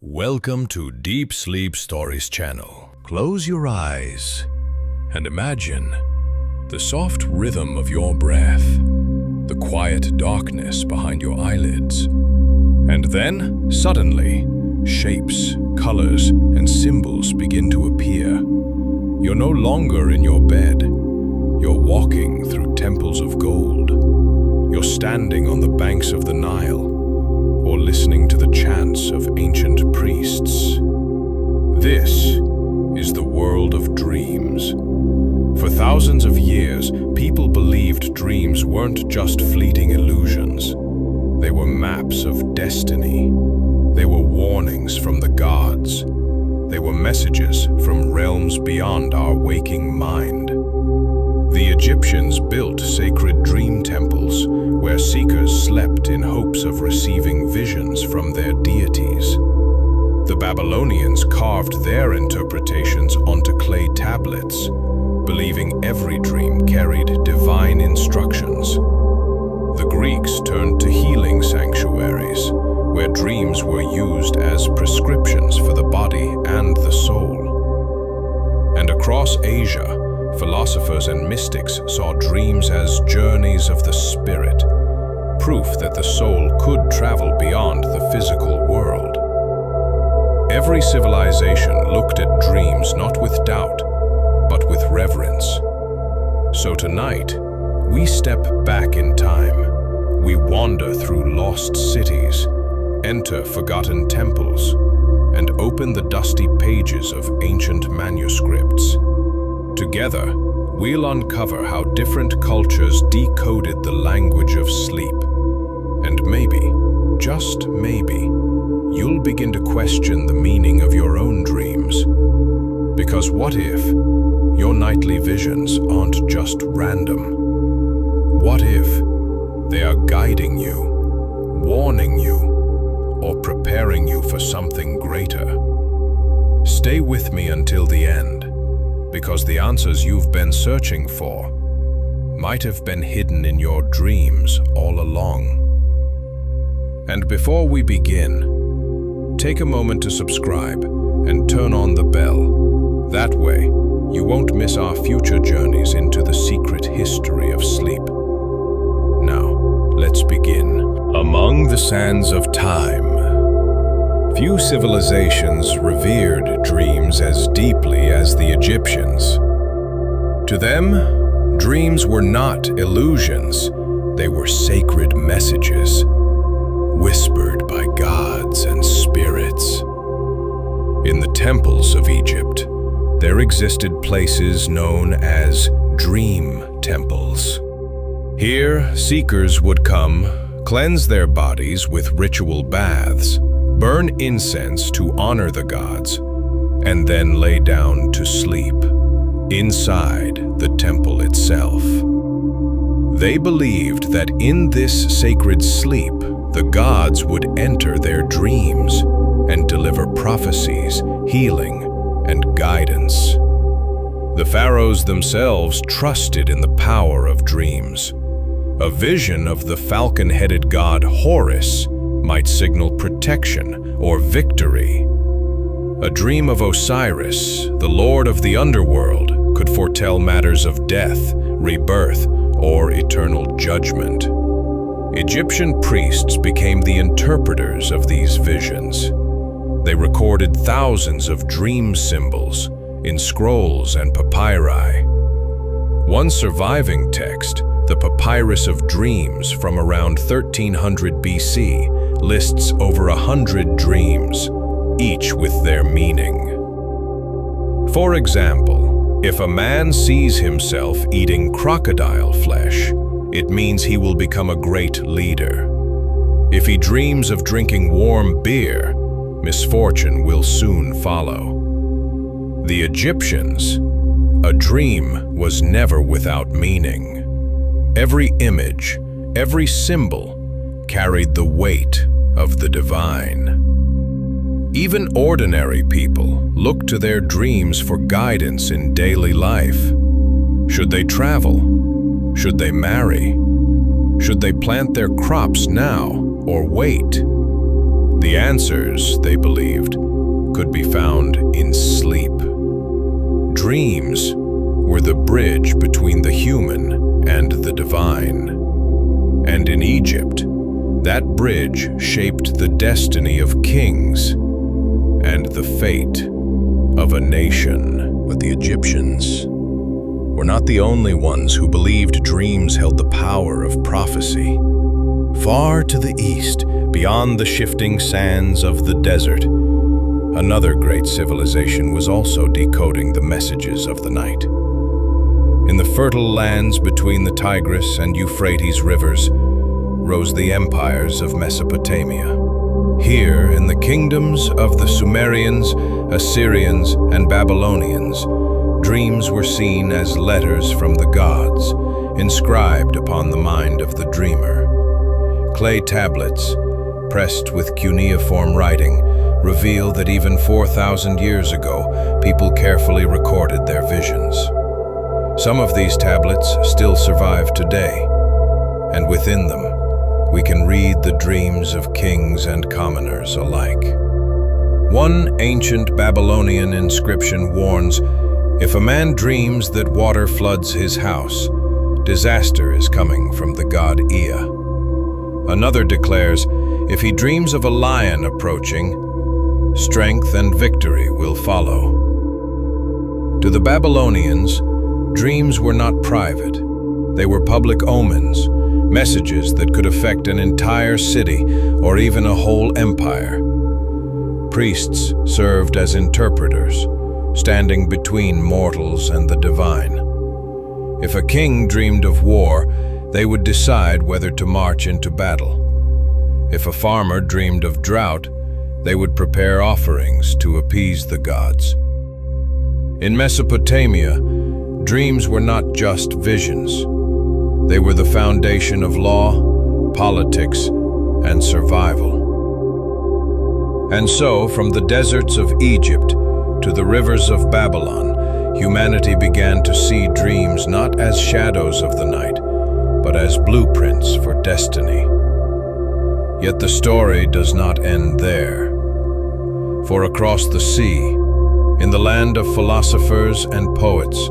Welcome to Deep Sleep Stories channel. Close your eyes and imagine the soft rhythm of your breath, the quiet darkness behind your eyelids. And then, suddenly, shapes, colors, and symbols begin to appear. You're no longer in your bed. You're walking through temples of gold. You're standing on the banks of the Nile, or listening to the chants of ancient priests. This is the world of dreams. For thousands of years, people believed dreams weren't just fleeting illusions. They were maps of destiny. They were warnings from the gods. They were messages from realms beyond our waking mind. The Egyptians built sacred dream temples where seekers slept in hopes of receiving visions from their deities. The Babylonians carved their interpretations onto clay tablets, believing every dream carried divine instructions. The Greeks turned to healing sanctuaries, where dreams were used as prescriptions for the body and the soul. And across Asia, philosophers and mystics saw dreams as journeys of the spirit, proof that the soul could travel beyond the physical world. Every civilization looked at dreams not with doubt, but with reverence. So tonight, we step back in time. We wander through lost cities, enter forgotten temples, and open the dusty pages of ancient manuscripts. Together, we'll uncover how different cultures decoded the language of sleep. And maybe, just maybe, you'll begin to question the meaning of your own dreams. Because what if your nightly visions aren't just random? What if they are guiding you, warning you, or preparing you for something greater? Stay with me until the end, because the answers you've been searching for might have been hidden in your dreams all along. And before we begin, take a moment to subscribe and turn on the bell. That way, you won't miss our future journeys into the secret history of sleep. Now, let's begin. Among the sands of time, few civilizations revered dreams as deeply as the Egyptians. To them, dreams were not illusions, they were sacred messages, whispered by gods and spirits. In the temples of Egypt, there existed places known as dream temples. Here, seekers would come, cleanse their bodies with ritual baths, burn incense to honor the gods, and then lay down to sleep inside the temple itself. They believed that in this sacred sleep, the gods would enter their dreams and deliver prophecies, healing, and guidance. The pharaohs themselves trusted in the power of dreams. A vision of the falcon-headed god Horus might signal protection or victory. A dream of Osiris, the lord of the underworld, could foretell matters of death, rebirth, or eternal judgment. Egyptian priests became the interpreters of these visions. They recorded thousands of dream symbols in scrolls and papyri. One surviving text, the Papyrus of Dreams from around 1300 BC, lists over 100 dreams, each with their meaning. For example, if a man sees himself eating crocodile flesh, it means he will become a great leader. If he dreams of drinking warm beer, misfortune will soon follow. The Egyptians, a dream was never without meaning. Every image, every symbol carried the weight of the divine. Even ordinary people look to their dreams for guidance in daily life. Should they travel? Should they marry? Should they plant their crops now or wait? The answers, they believed, could be found in sleep. Dreams were the bridge between the human and the divine. And in Egypt, that bridge shaped the destiny of kings and the fate of a nation. But the Egyptians were not the only ones who believed dreams held the power of prophecy. Far to the east, beyond the shifting sands of the desert, another great civilization was also decoding the messages of the night. In the fertile lands between the Tigris and Euphrates rivers rose the empires of Mesopotamia. Here, in the kingdoms of the Sumerians, Assyrians, and Babylonians, dreams were seen as letters from the gods, inscribed upon the mind of the dreamer. Clay tablets, pressed with cuneiform writing, reveal that even 4,000 years ago, people carefully recorded their visions. Some of these tablets still survive today, and within them, we can read the dreams of kings and commoners alike. One ancient Babylonian inscription warns, "If a man dreams that water floods his house, disaster is coming from the god Ea." Another declares, "If he dreams of a lion approaching, strength and victory will follow." To the Babylonians, dreams were not private. They were public omens, messages that could affect an entire city or even a whole empire. Priests served as interpreters, standing between mortals and the divine. If a king dreamed of war, they would decide whether to march into battle. If a farmer dreamed of drought, they would prepare offerings to appease the gods. In Mesopotamia, dreams were not just visions. They were the foundation of law, politics, and survival. And so, from the deserts of Egypt to the rivers of Babylon, humanity began to see dreams not as shadows of the night, but as blueprints for destiny. Yet the story does not end there. For across the sea, in the land of philosophers and poets,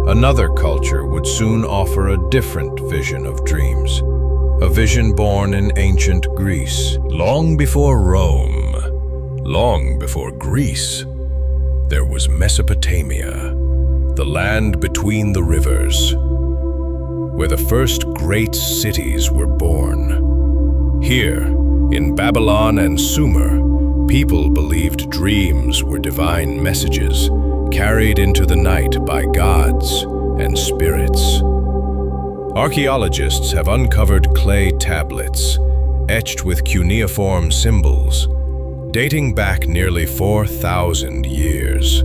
another culture would soon offer a different vision of dreams, a vision born in ancient Greece. Long before Rome, long before Greece, there was Mesopotamia, the land between the rivers, where the first great cities were born. Here, in Babylon and Sumer, people believed dreams were divine messages carried into the night by gods and spirits. Archaeologists have uncovered clay tablets, etched with cuneiform symbols, dating back nearly 4,000 years.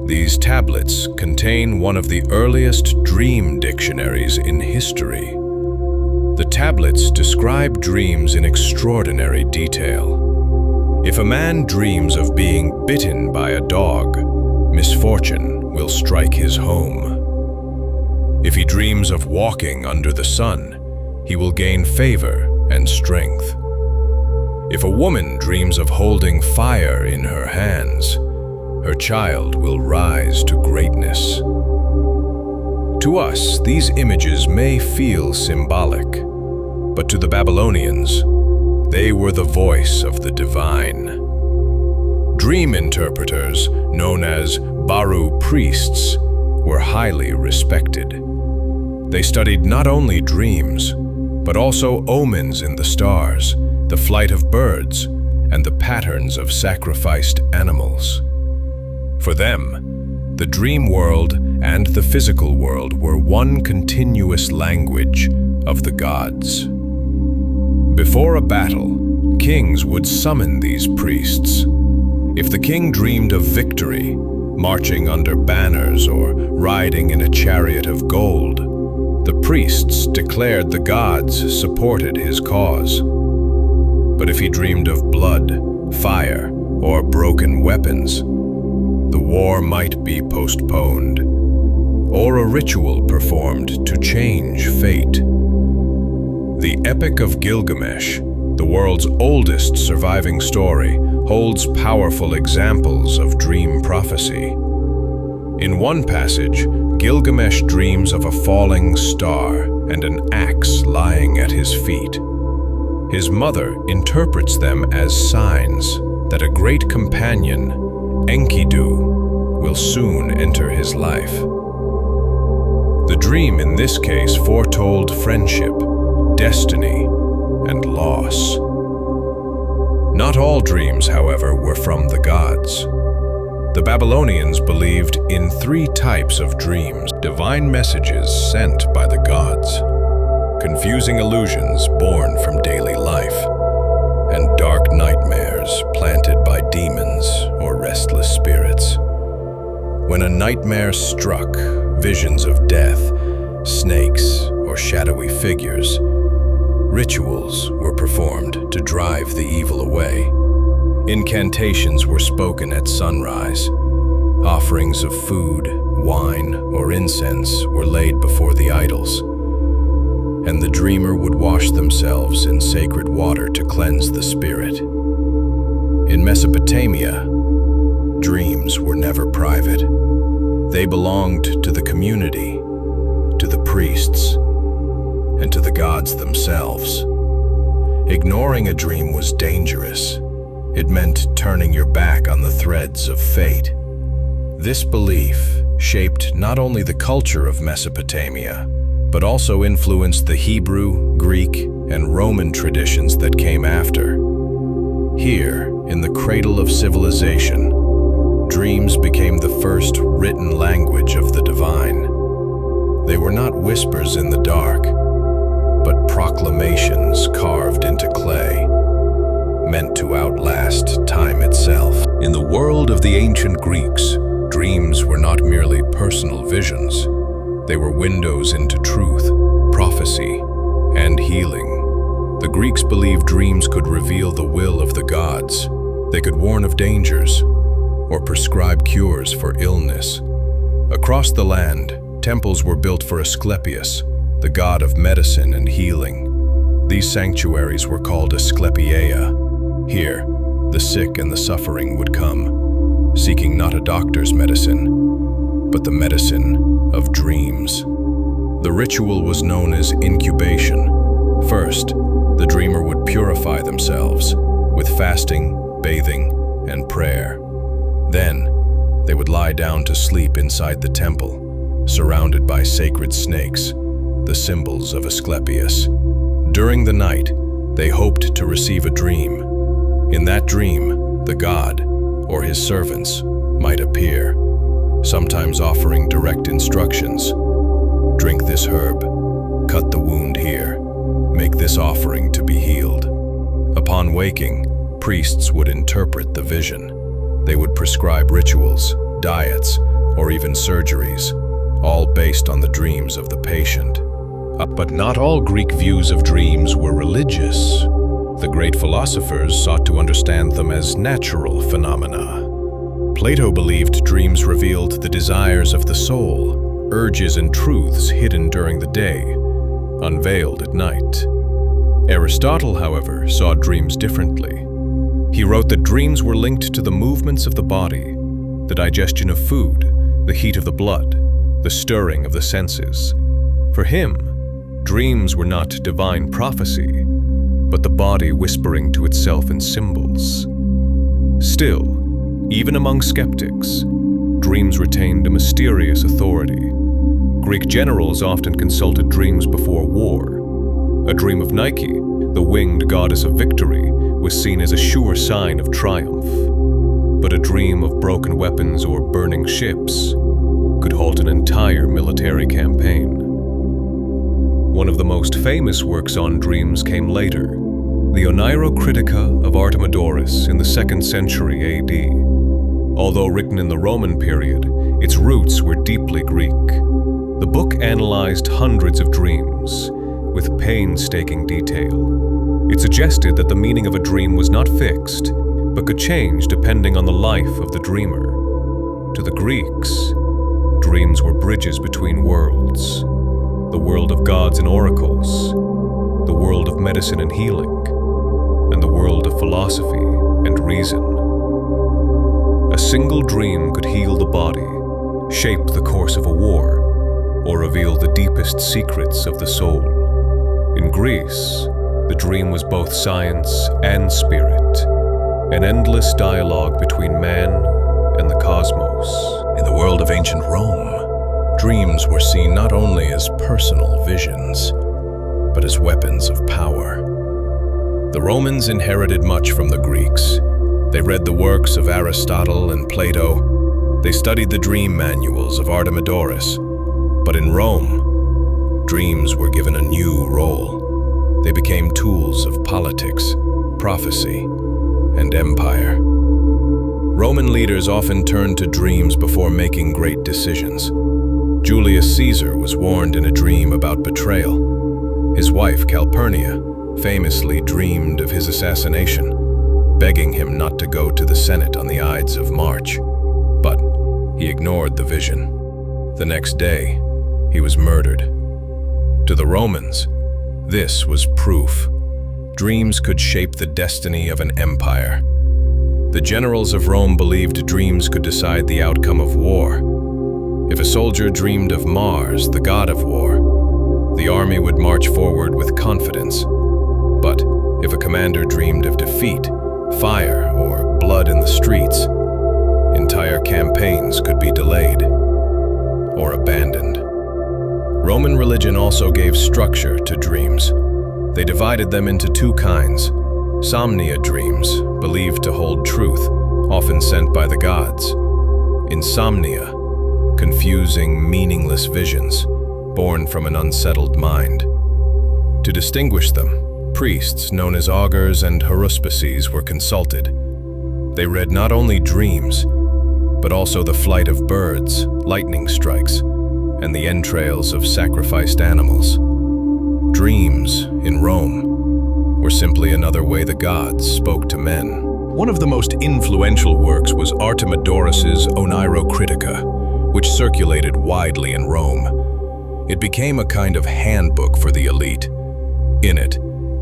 These tablets contain one of the earliest dream dictionaries in history. The tablets describe dreams in extraordinary detail. If a man dreams of being bitten by a dog, misfortune will strike his home. If he dreams of walking under the sun, he will gain favor and strength. If a woman dreams of holding fire in her hands, her child will rise to greatness. To us, these images may feel symbolic, but to the Babylonians, they were the voice of the divine. Dream interpreters, known as Baru priests, were highly respected. They studied not only dreams, but also omens in the stars, the flight of birds, and the patterns of sacrificed animals. For them, the dream world and the physical world were one continuous language of the gods. Before a battle, kings would summon these priests. If the king dreamed of victory, marching under banners or riding in a chariot of gold, the priests declared the gods supported his cause. But if he dreamed of blood, fire, or broken weapons, the war might be postponed, or a ritual performed to change fate. The Epic of Gilgamesh, the world's oldest surviving story, holds powerful examples of dream prophecy. In one passage, Gilgamesh dreams of a falling star and an axe lying at his feet. His mother interprets them as signs that a great companion, Enkidu, will soon enter his life. The dream in this case foretold friendship, destiny, and loss. Not all dreams, however, were from the gods. The Babylonians believed in 3 types of dreams: divine messages sent by the gods, confusing illusions born from daily life, and dark nightmares planted by demons or restless spirits. When a nightmare struck, visions of death, snakes, or shadowy figures, rituals were performed to drive the evil away. Incantations were spoken at sunrise. Offerings of food, wine, or incense were laid before the idols, and the dreamer would wash themselves in sacred water to cleanse the spirit. In Mesopotamia, dreams were never private. They belonged to the community, to the priests, and to the gods themselves. Ignoring a dream was dangerous. It meant turning your back on the threads of fate. This belief shaped not only the culture of Mesopotamia, but also influenced the Hebrew, Greek, and Roman traditions that came after. Here, in the cradle of civilization, dreams became the first written language of the divine. They were not whispers in the dark, but proclamations carved into clay, meant to outlast time itself. In the world of the ancient Greeks, dreams were not merely personal visions. They were windows into truth, prophecy, and healing. The Greeks believed dreams could reveal the will of the gods. They could warn of dangers or prescribe cures for illness. Across the land, temples were built for Asclepius, the god of medicine and healing. These sanctuaries were called Asclepieia. Here, the sick and the suffering would come, seeking not a doctor's medicine, but the medicine of dreams. The ritual was known as incubation. First, the dreamer would purify themselves with fasting, bathing, and prayer. Then, they would lie down to sleep inside the temple, surrounded by sacred snakes, the symbols of Asclepius. During the night, they hoped to receive a dream. In that dream, the god, or his servants, might appear, sometimes offering direct instructions. Drink this herb, cut the wound here, make this offering to be healed. Upon waking, priests would interpret the vision. They would prescribe rituals, diets, or even surgeries, all based on the dreams of the patient. But not all Greek views of dreams were religious. The great philosophers sought to understand them as natural phenomena. Plato believed dreams revealed the desires of the soul, urges and truths hidden during the day, unveiled at night. Aristotle, however, saw dreams differently. He wrote that dreams were linked to the movements of the body, the digestion of food, the heat of the blood, the stirring of the senses. For him, dreams were not divine prophecy, but the body whispering to itself in symbols. Still, even among skeptics, dreams retained a mysterious authority. Greek generals often consulted dreams before war. A dream of Nike, the winged goddess of victory, was seen as a sure sign of triumph. But a dream of broken weapons or burning ships could halt an entire military campaign. One of the most famous works on dreams came later, the Oneirocritica of Artemidorus in the 2nd century AD. Although written in the Roman period, its roots were deeply Greek. The book analyzed hundreds of dreams with painstaking detail. It suggested that the meaning of a dream was not fixed, but could change depending on the life of the dreamer. To the Greeks, dreams were bridges between worlds: the world of gods and oracles, the world of medicine and healing, and the world of philosophy and reason. A single dream could heal the body, shape the course of a war, or reveal the deepest secrets of the soul. In Greece, the dream was both science and spirit, an endless dialogue between man and the cosmos. In the world of ancient Rome, dreams were seen not only as personal visions, but as weapons of power. The Romans inherited much from the Greeks. They read the works of Aristotle and Plato. They studied the dream manuals of Artemidorus. But in Rome, dreams were given a new role. They became tools of politics, prophecy, and empire. Roman leaders often turned to dreams before making great decisions. Julius Caesar was warned in a dream about betrayal. His wife, Calpurnia, famously dreamed of his assassination, begging him not to go to the Senate on the Ides of March. But he ignored the vision. The next day, he was murdered. To the Romans, this was proof. Dreams could shape the destiny of an empire. The generals of Rome believed dreams could decide the outcome of war. If a soldier dreamed of Mars, the god of war, the army would march forward with confidence. But if a commander dreamed of defeat, fire, or blood in the streets, entire campaigns could be delayed or abandoned. Roman religion also gave structure to dreams. They divided them into two kinds: Somnia dreams, believed to hold truth, often sent by the gods; Insomnia, confusing, meaningless visions, born from an unsettled mind. To distinguish them, priests known as augurs and haruspices were consulted. They read not only dreams, but also the flight of birds, lightning strikes, and the entrails of sacrificed animals. Dreams, in Rome, were simply another way the gods spoke to men. One of the most influential works was Artemidorus's Oneirocritica, which circulated widely in Rome. It became a kind of handbook for the elite. In it,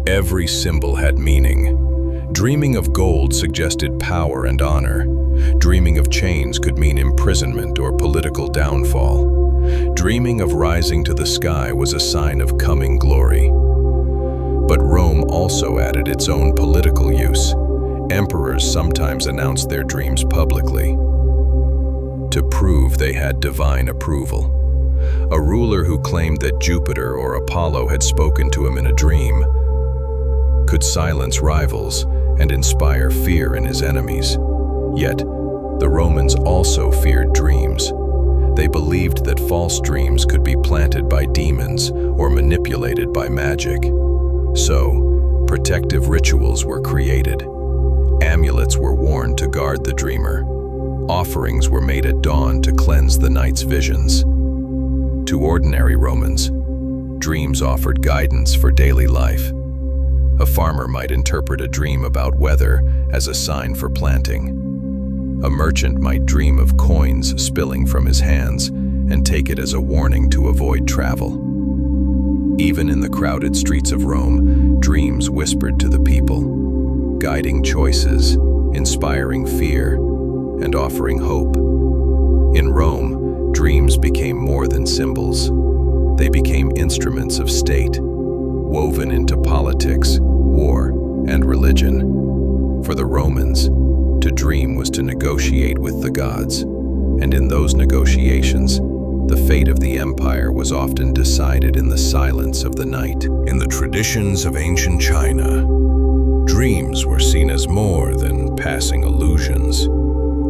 every symbol had meaning. Dreaming of gold suggested power and honor. Dreaming of chains could mean imprisonment or political downfall. Dreaming of rising to the sky was a sign of coming glory. But Rome also added its own political use. Emperors sometimes announced their dreams publicly to prove they had divine approval. A ruler who claimed that Jupiter or Apollo had spoken to him in a dream could silence rivals and inspire fear in his enemies. Yet, the Romans also feared dreams. They believed that false dreams could be planted by demons or manipulated by magic. So, protective rituals were created. Amulets were worn to guard the dreamer. Offerings were made at dawn to cleanse the night's visions. To ordinary Romans, dreams offered guidance for daily life. A farmer might interpret a dream about weather as a sign for planting. A merchant might dream of coins spilling from his hands and take it as a warning to avoid travel. Even in the crowded streets of Rome, dreams whispered to the people, guiding choices, inspiring fear, and offering hope. In Rome, dreams became more than symbols. They became instruments of state, woven into politics, war, and religion. For the Romans, to dream was to negotiate with the gods, and in those negotiations, the fate of the empire was often decided in the silence of the night. In the traditions of ancient China, dreams were seen as more than passing illusions.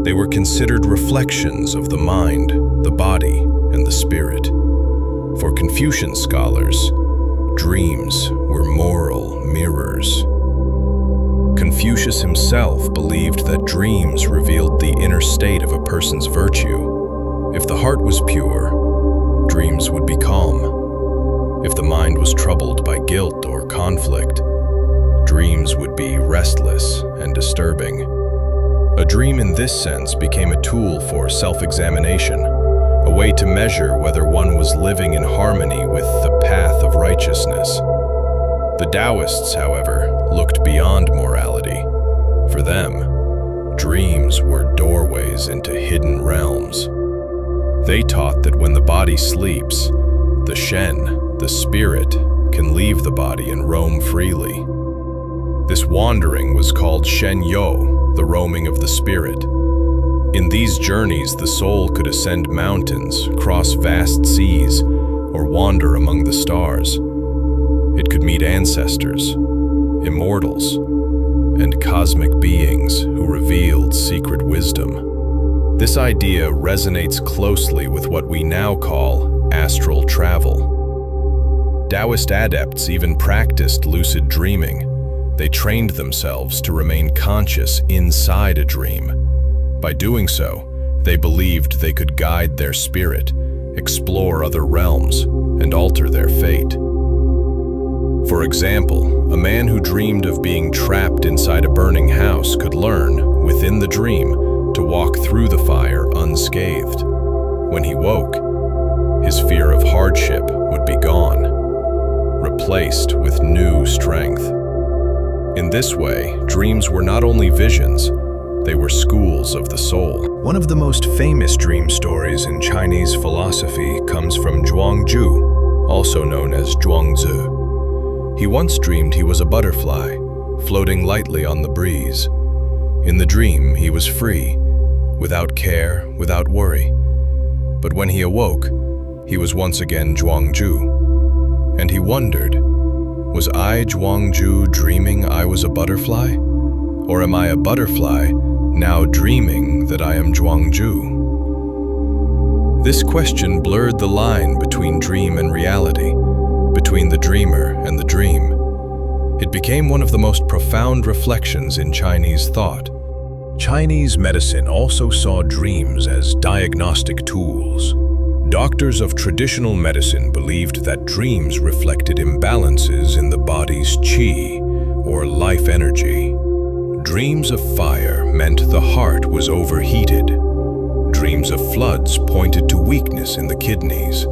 They were considered reflections of the mind, the body, and the spirit. For Confucian scholars, dreams were moral mirrors. Confucius himself believed that dreams revealed the inner state of a person's virtue. If the heart was pure, dreams would be calm. If the mind was troubled by guilt or conflict, dreams would be restless and disturbing. A dream in this sense became a tool for self-examination, a way to measure whether one was living in harmony with the path of righteousness. The Taoists, however, looked beyond morality. For them, dreams were doorways into hidden realms. They taught that when the body sleeps, the Shen, the spirit, can leave the body and roam freely. This wandering was called Shen Yo, the roaming of the spirit. In these journeys, the soul could ascend mountains, cross vast seas, or wander among the stars. It could meet ancestors, immortals, and cosmic beings who revealed secret wisdom. This idea resonates closely with what we now call astral travel. Taoist adepts even practiced lucid dreaming. They trained themselves to remain conscious inside a dream. By doing so, they believed they could guide their spirit, explore other realms, and alter their fate. For example, a man who dreamed of being trapped inside a burning house could learn, within the dream, to walk through the fire unscathed. When he woke, his fear of hardship would be gone, replaced with new strength. In this way, dreams were not only visions, they were schools of the soul. One of the most famous dream stories in Chinese philosophy comes from Zhuangzi, also known as Zhuangzi. He once dreamed he was a butterfly, floating lightly on the breeze. In the dream, he was free, without care, without worry. But when he awoke, he was once again Zhuangzi. And he wondered, was I Zhuangzi dreaming I was a butterfly? Or am I a butterfly now dreaming that I am Zhuangzi? This question blurred the line between dream and reality, between the dreamer and the dream. It became one of the most profound reflections in Chinese thought. Chinese medicine also saw dreams as diagnostic tools. Doctors of traditional medicine believed that dreams reflected imbalances in the body's qi, or life energy. Dreams of fire meant the heart was overheated. Dreams of floods pointed to weakness in the kidneys.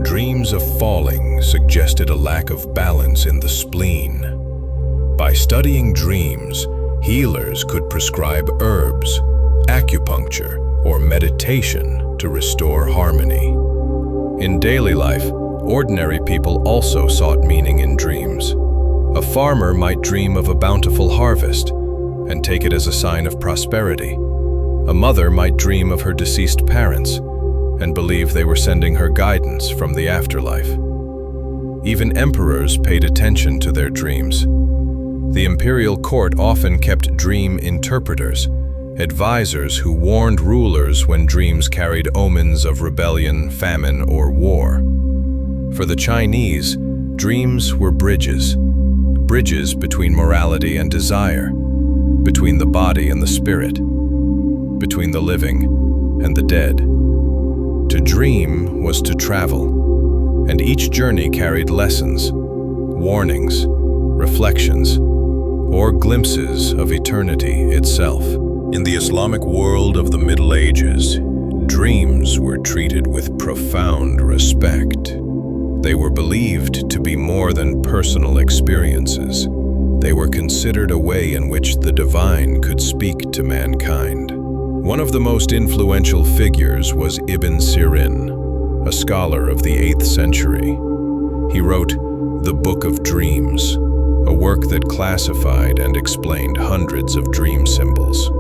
Dreams of falling suggested a lack of balance in the spleen. By studying dreams, healers could prescribe herbs, acupuncture, or meditation to restore harmony. In daily life, ordinary people also sought meaning in dreams. A farmer might dream of a bountiful harvest and take it as a sign of prosperity. A mother might dream of her deceased parents and believe they were sending her guidance from the afterlife. Even emperors paid attention to their dreams. The imperial court often kept dream interpreters, advisors who warned rulers when dreams carried omens of rebellion, famine, or war. For the Chinese, dreams were bridges between morality and desire, between the body and the spirit, between the living and the dead. To dream was to travel, and each journey carried lessons, warnings, reflections, or glimpses of eternity itself. In the Islamic world of the Middle Ages, dreams were treated with profound respect. They were believed to be more than personal experiences. They were considered a way in which the divine could speak to mankind. One of the most influential figures was Ibn Sirin, a scholar of the 8th century. He wrote The Book of Dreams, a work that classified and explained hundreds of dream symbols.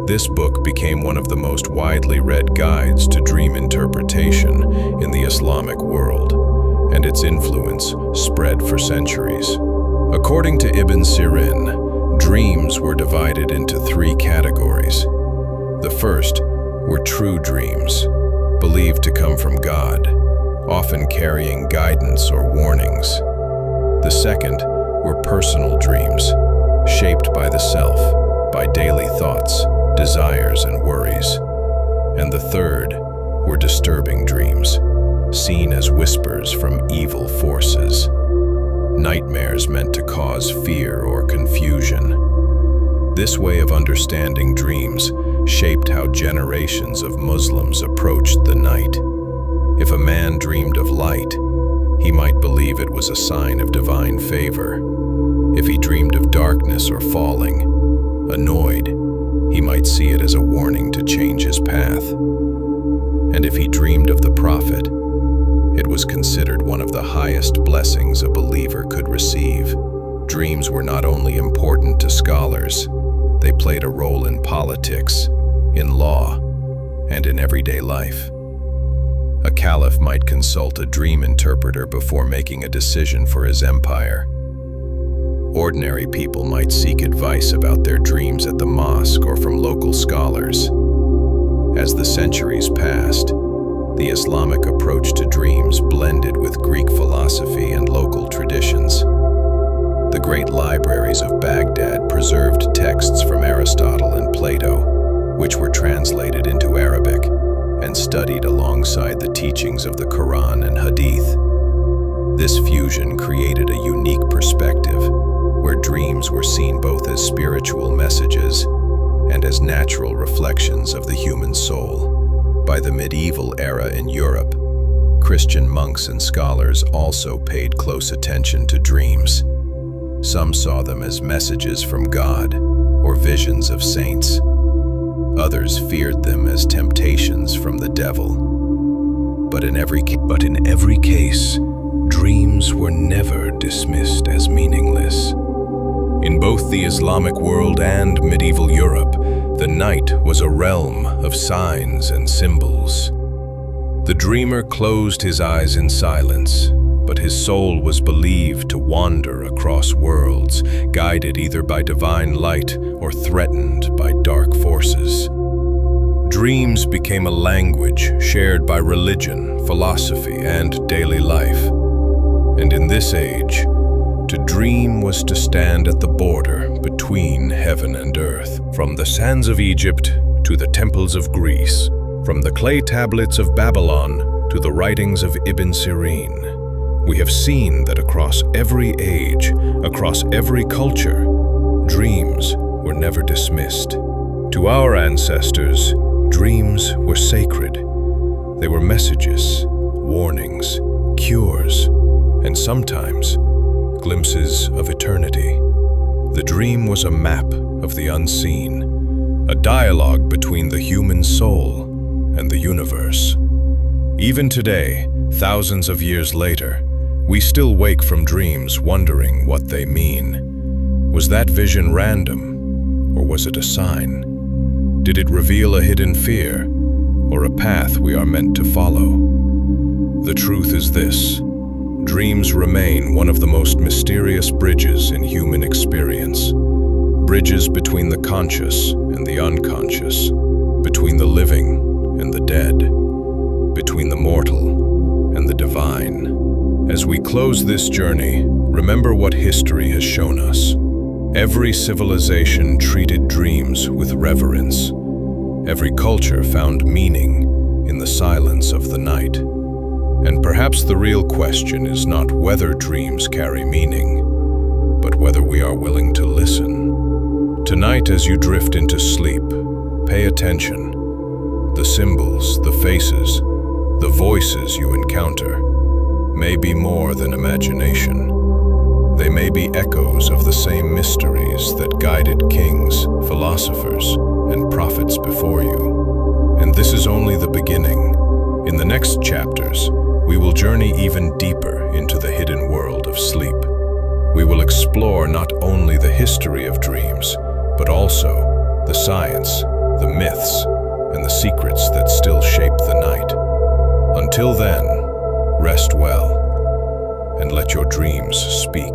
This book became one of the most widely read guides to dream interpretation in the Islamic world, and its influence spread for centuries. According to Ibn Sirin, dreams were divided into 3 categories. The first were true dreams, believed to come from God, often carrying guidance or warnings. The second were personal dreams, shaped by the self, by daily thoughts, desires, and worries. And the third were disturbing dreams, seen as whispers from evil forces, nightmares meant to cause fear or confusion. This way of understanding dreams shaped how generations of Muslims approached the night. If a man dreamed of light, he might believe it was a sign of divine favor. If he dreamed of darkness or falling, annoyed, he might see it as a warning to change his path. And if he dreamed of the prophet, it was considered one of the highest blessings a believer could receive. Dreams were not only important to scholars, they played a role in politics, in law, and in everyday life. A caliph might consult a dream interpreter before making a decision for his empire. Ordinary people might seek advice about their dreams at the mosque or from local scholars. As the centuries passed, the Islamic approach to dreams blended with Greek philosophy and local traditions. The great libraries of Baghdad preserved texts from Aristotle and Plato, which were translated into Arabic and studied alongside the teachings of the Quran and Hadith. This fusion created a unique perspective, where dreams were seen both as spiritual messages and as natural reflections of the human soul. By the medieval era in Europe, Christian monks and scholars also paid close attention to dreams. Some saw them as messages from God or visions of saints. Others feared them as temptations from the devil. But in every case, dreams were never dismissed as meaningless. In both the Islamic world and medieval Europe, the night was a realm of signs and symbols. The dreamer closed his eyes in silence, but his soul was believed to wander across worlds, guided either by divine light or threatened by dark forces. Dreams became a language shared by religion, philosophy, and daily life. And in this age, to dream was to stand at the border between heaven and earth. From the sands of Egypt to the temples of Greece, from the clay tablets of Babylon to the writings of Ibn Sirin, we have seen that across every age, across every culture, dreams were never dismissed. To our ancestors, dreams were sacred. They were messages, warnings, cures, and sometimes glimpses of eternity. The dream was a map of the unseen, a dialogue between the human soul and the universe. Even today, thousands of years later, we still wake from dreams wondering what they mean. Was that vision random, or was it a sign? Did it reveal a hidden fear, or a path we are meant to follow? The truth is this: dreams remain one of the most mysterious bridges in human experience. Bridges between the conscious and the unconscious, between the living and the dead, between the mortal and the divine. As we close this journey, remember what history has shown us. Every civilization treated dreams with reverence. Every culture found meaning in the silence of the night. And perhaps the real question is not whether dreams carry meaning, but whether we are willing to listen. Tonight, as you drift into sleep, pay attention. The symbols, the faces, the voices you encounter may be more than imagination. They may be echoes of the same mysteries that guided kings, philosophers, and prophets before you. And this is only the beginning. In the next chapters, we will journey even deeper into the hidden world of sleep. We will explore not only the history of dreams, but also the science, the myths, and the secrets that still shape the night. Until then, rest well and let your dreams speak.